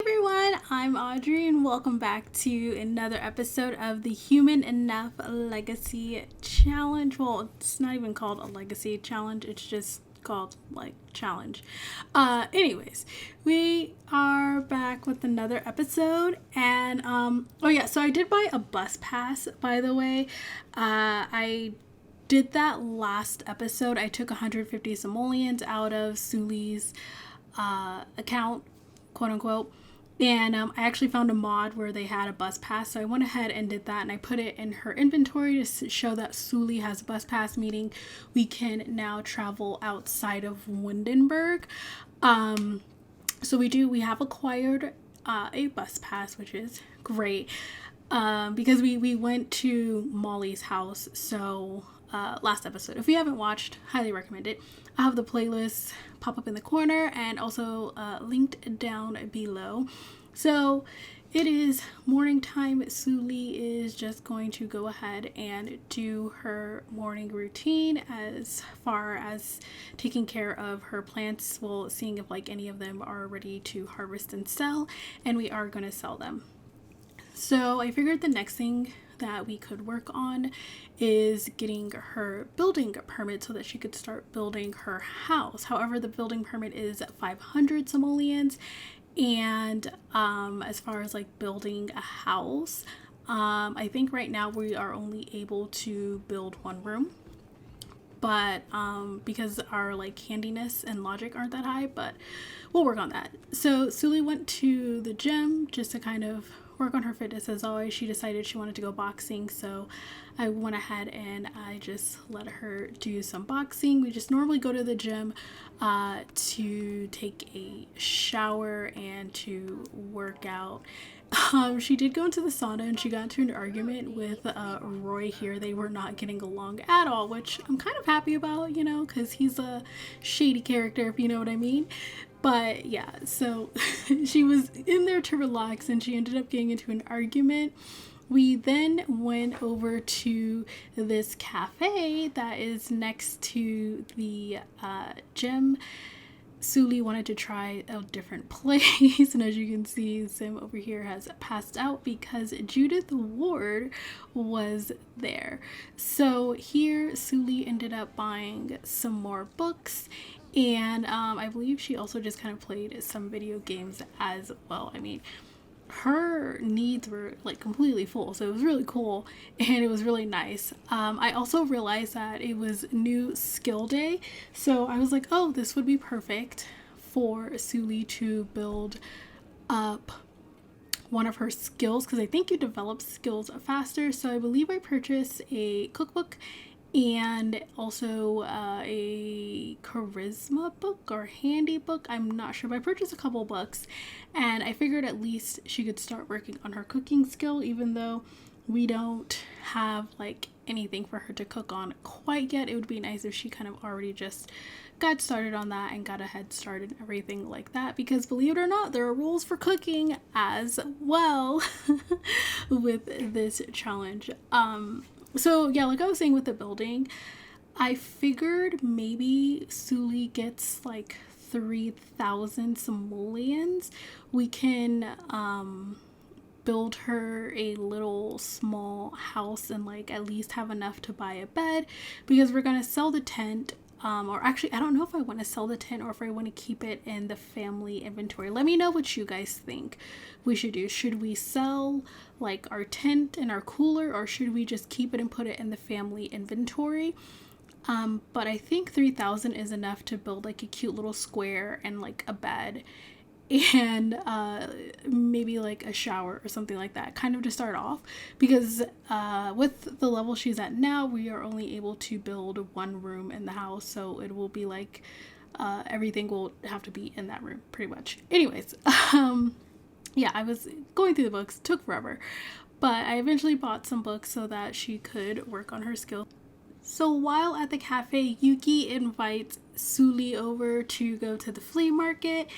everyone, I'm Audrey and welcome back to another episode of the Human Enough Legacy Challenge. Well, it's not even called a legacy challenge, it's just called challenge. Anyways, we are back with another episode and so I did buy a bus pass, by the way. I did that last episode. I took 150 simoleons out of Sul-lee's account, quote unquote, and I actually found a mod where they had a bus pass, so I went ahead and did that, and I put it in her inventory to show that Sul-lee has a bus pass, meaning we can now travel outside of Windenburg. So we have acquired a bus pass, which is great, because we went to Molly's house. So last episode, if you haven't watched, highly recommend it. I have the playlist pop up in the corner and also linked down below. So it is morning time. Sul-lee is just going to go ahead and do her morning routine as far as taking care of her plants, well, seeing if any of them are ready to harvest and sell, and we are going to sell them. So I figured the next thing that we could work on is getting her building permit so that she could start building her house. However, the building permit is 500 simoleons, and as far as building a house, I think right now we are only able to build one room, but because our handiness and logic aren't that high, but we'll work on that. So Sul-lee went to the gym just to kind of work on her fitness. As always, she decided she wanted to go boxing, so I went ahead and I just let her do some boxing. We just normally go to the gym to take a shower and to work out. She did go into the sauna and she got into an argument with Roy here. They were not getting along at all, which I'm kind of happy about, because he's a shady character, if you know what I mean. But yeah, so she was in there to relax and she ended up getting into an argument. We then went over to this cafe that is next to the gym. Sul-lee wanted to try a different place, and as you can see, Sim over here has passed out because Judith Ward was there. So here Sul-lee ended up buying some more books, and I believe she also just kind of played some video games as well. I mean, her needs were completely full, so it was really cool and it was really nice. I also realized that it was new skill day, so I was like, oh, this would be perfect for Sul-lee to build up one of her skills, because I think you develop skills faster. So I believe I purchased a cookbook and also a charisma book or handy book, I'm not sure, but I purchased a couple books, and I figured at least she could start working on her cooking skill, even though we don't have anything for her to cook on quite yet. It would be nice if she kind of already just got started on that and got a head start and everything like that, because believe it or not, there are rules for cooking as well with this challenge. So yeah, like I was saying with the building, I figured maybe Sul-lee gets 3,000 simoleons. We can build her a little small house and at least have enough to buy a bed, because we're gonna sell the tent. Or actually, I don't know if I want to sell the tent or if I want to keep it in the family inventory. Let me know what you guys think we should do. Should we sell our tent and our cooler, or should we just keep it and put it in the family inventory? But I think 3,000 is enough to build a cute little square and a bed and maybe a shower or something like that, kind of to start off, because with the level she's at now, we are only able to build one room in the house, so it will be everything will have to be in that room pretty much. Anyways, yeah, I was going through the books, took forever, but I eventually bought some books so that she could work on her skills. So while at the cafe, Yuki invites Sul-lee over to go to the flea market,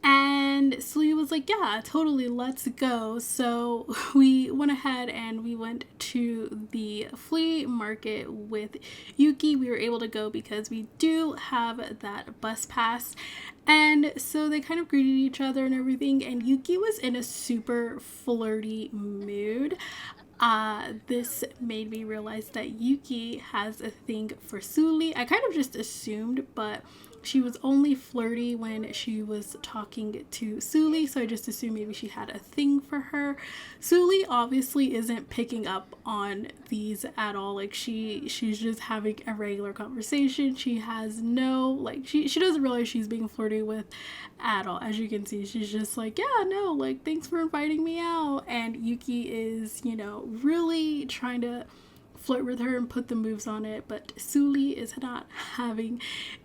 and Sul-lee was like, yeah, totally, let's go. So we went ahead and we went to the flea market with Yuki. We were able to go because we do have that bus pass. And so they kind of greeted each other and everything, and Yuki was in a super flirty mood. This made me realize that Yuki has a thing for Sul-lee. I kind of just assumed, but she was only flirty when she was talking to Sul-lee, so I just assumed maybe she had a thing for her. Sul-lee obviously isn't picking up on these at all. Like she's just having a regular conversation. She has no, like, she doesn't realize she's being flirty with at all. As you can see, she's just like, yeah, no, like, thanks for inviting me out. And Yuki is, really trying to flirt with her and put the moves on it, but Sul-lee is not having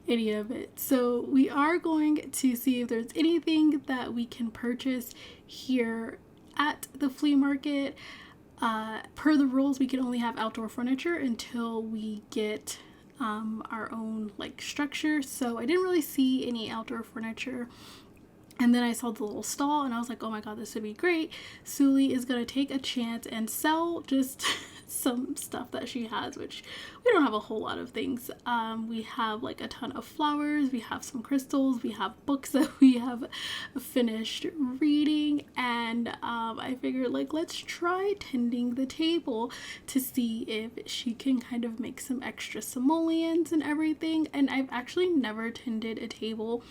any of it. So we are going to see if there's anything that we can purchase here at the flea market. Per the rules, we can only have outdoor furniture until we get our own like structure. So I didn't really see any outdoor furniture. And then I saw the little stall and I was like, oh my god, this would be great. Sul-lee is going to take a chance and sell just some stuff that she has, which we don't have a whole lot of things. We have like a ton of flowers, we have some crystals, we have books that we have finished reading, and I figured, like, let's try tending the table to see if she can kind of make some extra simoleons and everything. And I've actually never tended a table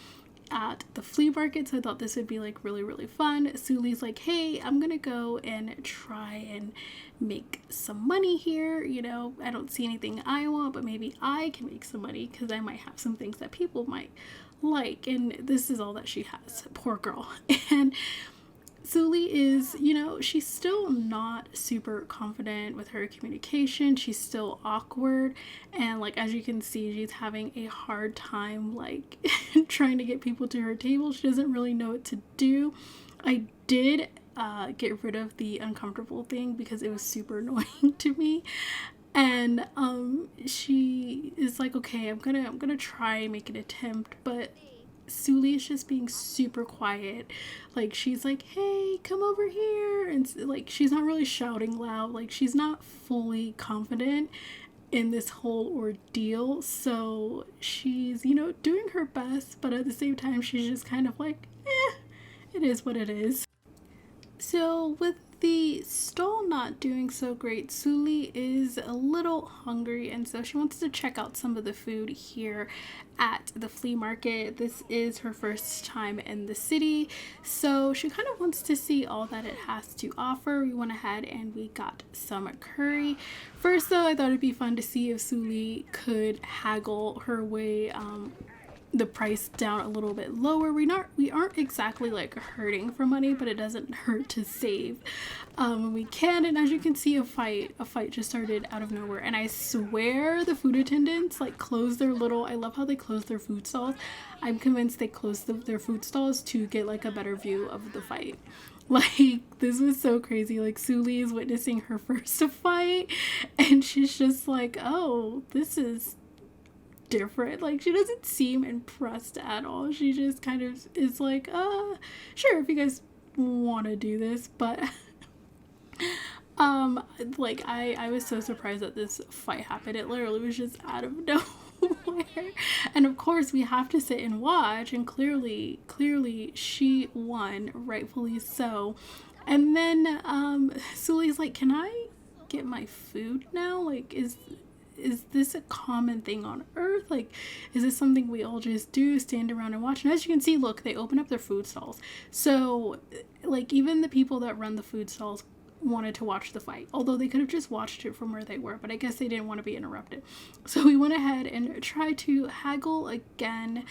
at the flea market, so I thought this would be like really, really fun. Sul-lee's like, hey, I'm gonna go and try and make some money here. I don't see anything I want, but maybe I can make some money because I might have some things that people might like. And this is all that she has, poor girl. And Sul-lee is, she's still not super confident with her communication. She's still awkward. And like, as you can see, she's having a hard time, like, trying to get people to her table. She doesn't really know what to do. I did get rid of the uncomfortable thing because it was super annoying to me. And she is like, okay, I'm gonna try and make an attempt, but Sul-lee is just being super quiet. Like, she's like, hey, come over here. And like, she's not really shouting loud. Like, she's not fully confident in this whole ordeal. So she's, doing her best, but at the same time, she's just kind of like, it is what it is. So with the stall not doing so great, Sul-lee is a little hungry, and so she wants to check out some of the food here at the flea market. This is her first time in the city, so she kind of wants to see all that it has to offer. We went ahead and we got some curry. First though, I thought it'd be fun to see if Sul-lee could haggle her way the price down a little bit lower. We aren't exactly like hurting for money, but it doesn't hurt to save when we can. And as you can see, a fight just started out of nowhere, and I swear the food attendants like closed their little, I love how they close their food stalls. I'm convinced they closed their food stalls to get like a better view of the fight. Like, this was so crazy. Like, Sul-lee is witnessing her first fight, and she's just like, oh, this is different. Like, she doesn't seem impressed at all. She just kind of is like, sure, if you guys want to do this. But like, I was so surprised that this fight happened. It literally was just out of nowhere. And of course we have to sit and watch, and clearly she won, rightfully so. And then Sul-lee's like, can I get my food now? Like, is this a common thing on Earth? Like, is this something we all just do, stand around and watch? And as you can see, look, they open up their food stalls. So, like, even the people that run the food stalls wanted to watch the fight, although they could have just watched it from where they were, but I guess they didn't want to be interrupted. So we went ahead and tried to haggle again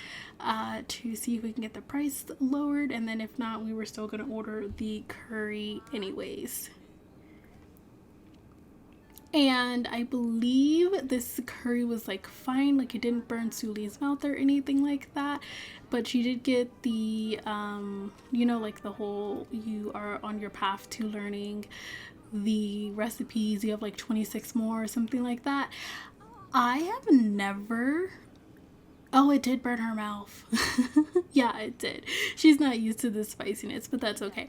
to see if we can get the price lowered, and then if not, we were still going to order the curry anyways. And I believe this curry was like fine, like it didn't burn Sul-lee's mouth or anything like that, but she did get the like the whole, you are on your path to learning the recipes, you have like 26 more or something like that. I have never. Oh, it did burn her mouth. Yeah, it did. She's not used to the spiciness, but that's okay.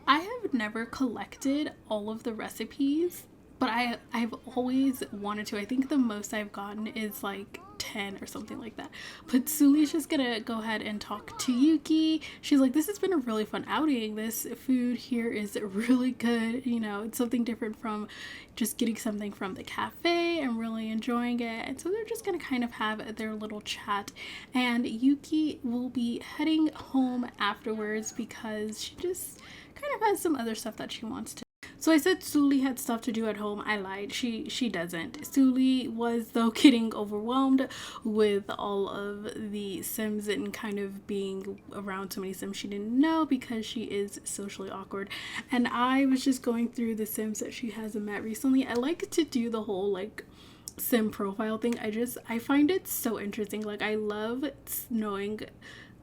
I have never collected all of the recipes, but I've always wanted to. I think the most I've gotten is like 10 or something like that. But Sul-lee's just gonna go ahead and talk to Yuki. She's like, this has been a really fun outing. This food here is really good. You know, it's something different from just getting something from the cafe. I'm really enjoying it. And so they're just gonna kind of have their little chat. And Yuki will be heading home afterwards because she just kind of has some other stuff that she wants to. So I said Sul-lee had stuff to do at home. I lied. She doesn't. Sul-lee was though getting overwhelmed with all of the Sims and kind of being around so many Sims she didn't know because she is socially awkward. And I was just going through the Sims that she hasn't met recently. I like to do the whole like Sim profile thing. I find it so interesting. Like I love knowing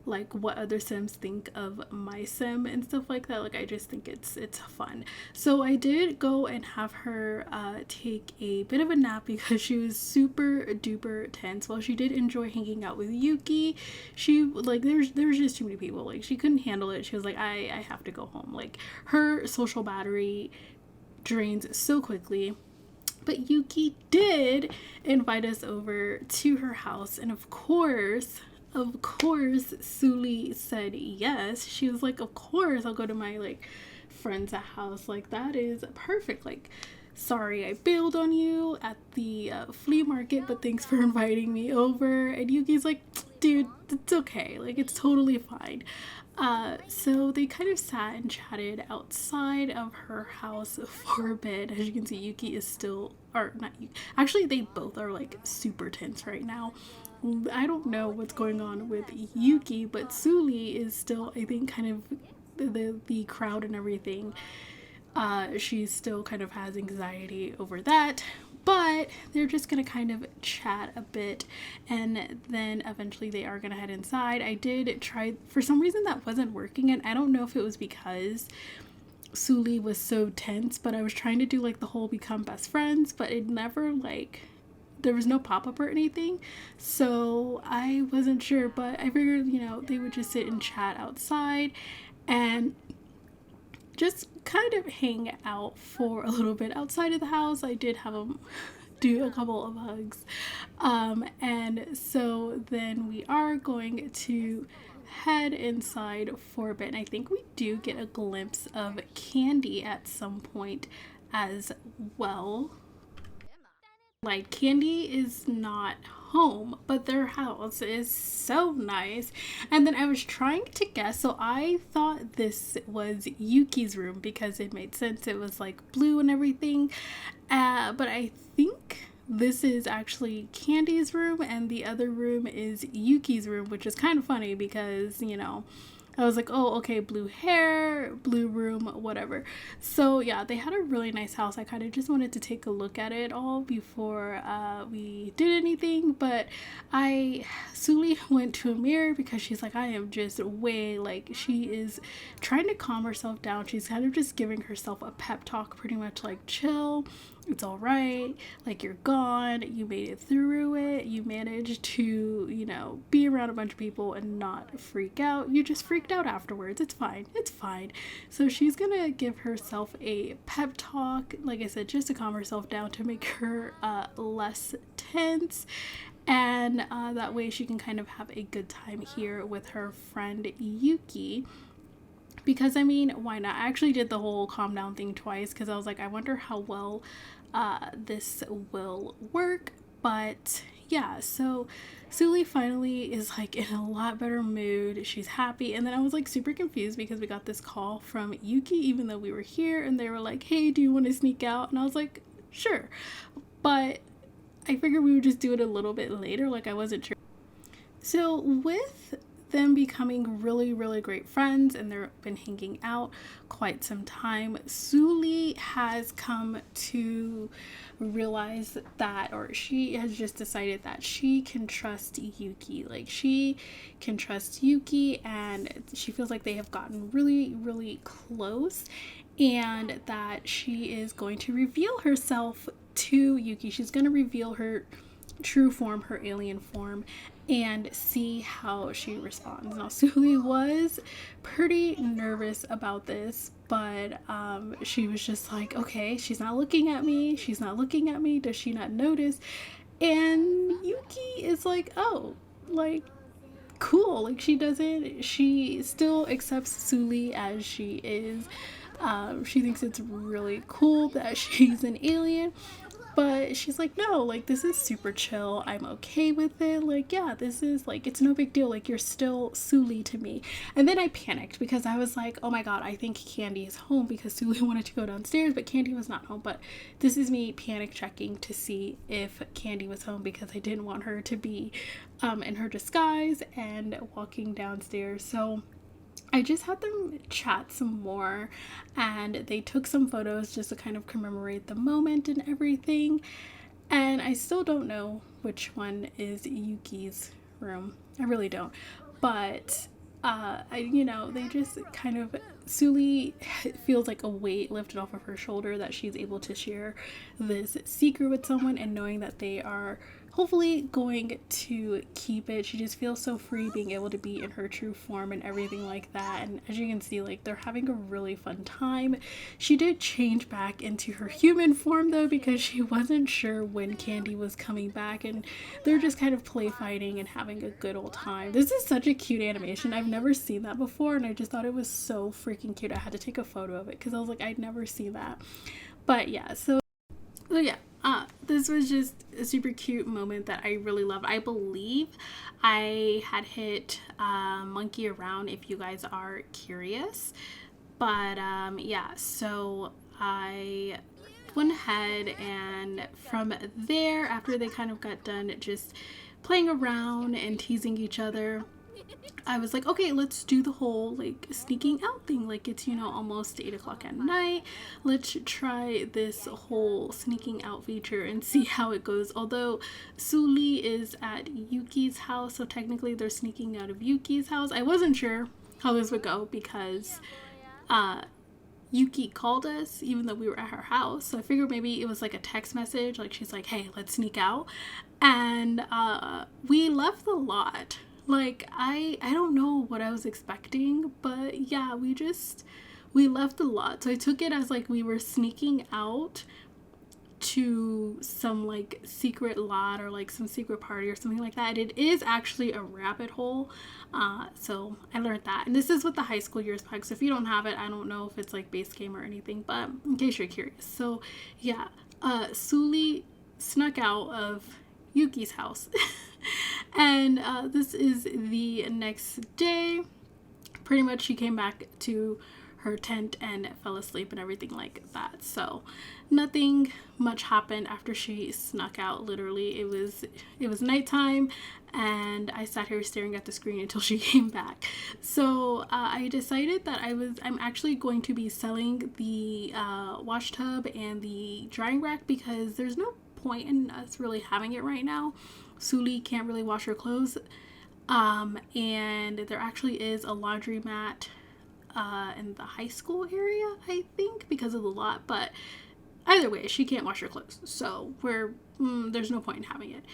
like what other Sims think of my Sim and stuff like that. Like I just think it's fun. So I did go and have her take a bit of a nap because she was super duper tense. While she did enjoy hanging out with Yuki, she like there was just too many people. Like she couldn't handle it. She was like, I have to go home. Like her social battery drains so quickly. But Yuki did invite us over to her house, and of course, Sul-lee said yes. She was like, of course, I'll go to my like friend's house. Like that is perfect. Like, sorry I bailed on you at the flea market, but thanks for inviting me over. And Yuki's like, dude, it's okay. Like it's totally fine. So they kind of sat and chatted outside of her house for a bit. As you can see, Yuki is still, or not Yuki, actually they both are like super tense right now. I don't know what's going on with Yuki, but Sul-lee is still, I think, kind of the crowd and everything. She still kind of has anxiety over that, but they're just gonna kind of chat a bit, and then eventually they are gonna head inside. I did try, for some reason that wasn't working, and I don't know if it was because Sul-lee was so tense, but I was trying to do like the whole become best friends, but it never like, there was no pop-up or anything, so I wasn't sure. But I figured, you know, they would just sit and chat outside and just kind of hang out for a little bit outside of the house. I did have them do a couple of hugs, and so then we are going to head inside for a bit, and I think we do get a glimpse of Candy at some point as well. Like Candy is not home, but their house is so nice. And then I was trying to guess, so I thought this was Yuki's room because it made sense. It was like blue and everything. But I think this is actually Candy's room, and the other room is Yuki's room, which is kind of funny because, you know, I was like, oh, okay, blue hair, blue room, whatever. So yeah, they had a really nice house. I kind of just wanted to take a look at it all before we did anything. But Sul-lee went to a mirror because she's like, I am just way, like, she is trying to calm herself down. She's kind of just giving herself a pep talk, pretty much like, chill. It's all right. Like, you're gone. You made it through it. You managed to, you know, be around a bunch of people and not freak out. You just freaked out afterwards. It's fine. It's fine. So she's gonna give herself a pep talk, like I said, just to calm herself down, to make her less tense. And that way she can kind of have a good time here with her friend Yuki. Because, I mean, why not? I actually did the whole calm down thing twice because I was like, I wonder how well this will work. But yeah, so Sul-lee finally is like in a lot better mood. She's happy. And then I was like super confused because we got this call from Yuki even though we were here, and they were like, hey, do you want to sneak out? And I was like, sure. But I figured we would just do it a little bit later. Like, I wasn't sure. So with them becoming really, really great friends, and they've been hanging out quite some time, Sul-lee has come to realize that, or she has just decided that she can trust Yuki. Like, she can trust Yuki, and she feels like they have gotten really, really close, and that she is going to reveal herself to Yuki. She's going to reveal true form, her alien form, and see how she responds. Now, Sul-lee was pretty nervous about this, but she was just like, okay, she's not looking at me. She's not looking at me. Does she not notice? And Yuki is like, oh, like, cool. Like, she still accepts Sul-lee as she is. She thinks it's really cool that she's an alien, but she's like, no, like, this is super chill. I'm okay with it. Like, yeah, this is, like, it's no big deal. Like, you're still Sul-lee to me. And then I panicked because I was like, oh my god, I think Candy is home, because Sul-lee wanted to go downstairs, but Candy was not home. But this is me panic checking to see if Candy was home, because I didn't want her to be in her disguise and walking downstairs. So I just had them chat some more, and they took some photos just to kind of commemorate the moment and everything. And I still don't know which one is Yuki's room. I really don't. But they just kind of, Sul-lee feels like a weight lifted off of her shoulder, that she's able to share this secret with someone, and knowing that they are hopefully going to keep it. She just feels so free being able to be in her true form and everything like that. And as you can see, like, they're having a really fun time. She did change back into her human form though, because she wasn't sure when Candy was coming back, and they're just kind of play fighting and having a good old time. This is such a cute animation. I've never seen that before, and I just thought it was so freaking cute. I had to take a photo of it because I was like, I'd never seen that. But yeah, so yeah, this was just a super cute moment that I really loved. I believe I had hit monkey around, if you guys are curious. But yeah, so I went ahead, and from there, after they kind of got done just playing around and teasing each other, I was like, okay, let's do the whole, like, sneaking out thing. Like, it's, almost 8 o'clock at night. Let's try this whole sneaking out feature and see how it goes. Although Sul-lee is at Yuki's house, so technically they're sneaking out of Yuki's house. I wasn't sure how this would go, because Yuki called us even though we were at her house. So I figured maybe it was like a text message. Like, she's like, hey, let's sneak out. And we left the lot. Like, I don't know what I was expecting, but yeah, we left the lot. So I took it as, like, we were sneaking out to some, like, secret lot or, like, some secret party or something like that. It is actually a rabbit hole. So I learned that. And this is with the high school years pack. So if you don't have it, I don't know if it's like base game or anything, but in case you're curious. So yeah, Sul-lee snuck out of Yuki's house. And this is the next day. Pretty much she came back to her tent and fell asleep and everything like that. So nothing much happened after she snuck out. Literally, it was nighttime, and I sat here staring at the screen until she came back. So I decided that I'm actually going to be selling the wash tub and the drying rack, because there's no point in us really having it right now. Sul-lee can't really wash her clothes, and there actually is a laundromat in the high school area, I think, because of the lot. But either way, she can't wash her clothes, so there's no point in having it.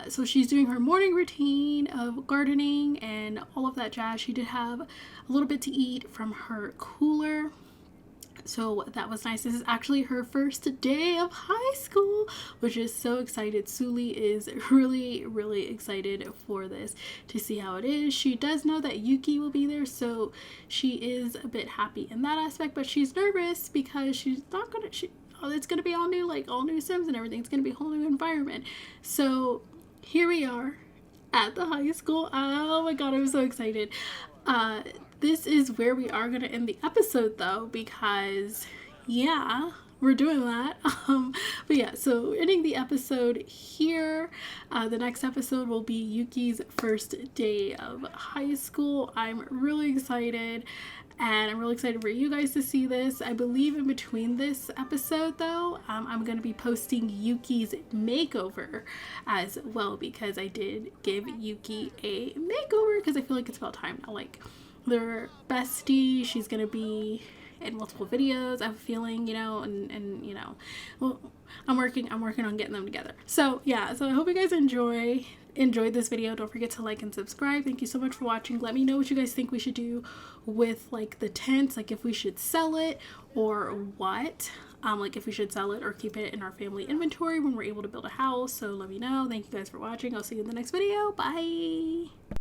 So she's doing her morning routine of gardening and all of that jazz. She did have a little bit to eat from her cooler, so that was nice. This is actually her first day of high school, which is so excited. Sul-lee is really, really excited for this, to see how it is. She does know that Yuki will be there, so she is a bit happy in that aspect, but she's nervous because she's not gonna, it's gonna be all new, like all new Sims and everything. It's gonna be a whole new environment. So here we are at the high school. Oh my god, I'm so excited. This is where we are going to end the episode though, because yeah, we're doing that. But yeah, so ending the episode here. The next episode will be Yuki's first day of high school. I'm really excited, and I'm really excited for you guys to see this. I believe in between this episode though, I'm going to be posting Yuki's makeover as well, because I did give Yuki a makeover, because I feel like it's about time now. Like, they're bestie. She's gonna be in multiple videos. I have a feeling, you know, and you know, well, I'm working on getting them together. So yeah, so I hope you guys enjoyed this video. Don't forget to like and subscribe. Thank you so much for watching. Let me know what you guys think we should do with like the tents, like if we should sell it or what, like if we should sell it or keep it in our family inventory when we're able to build a house. So let me know. Thank you guys for watching. I'll see you in the next video. Bye.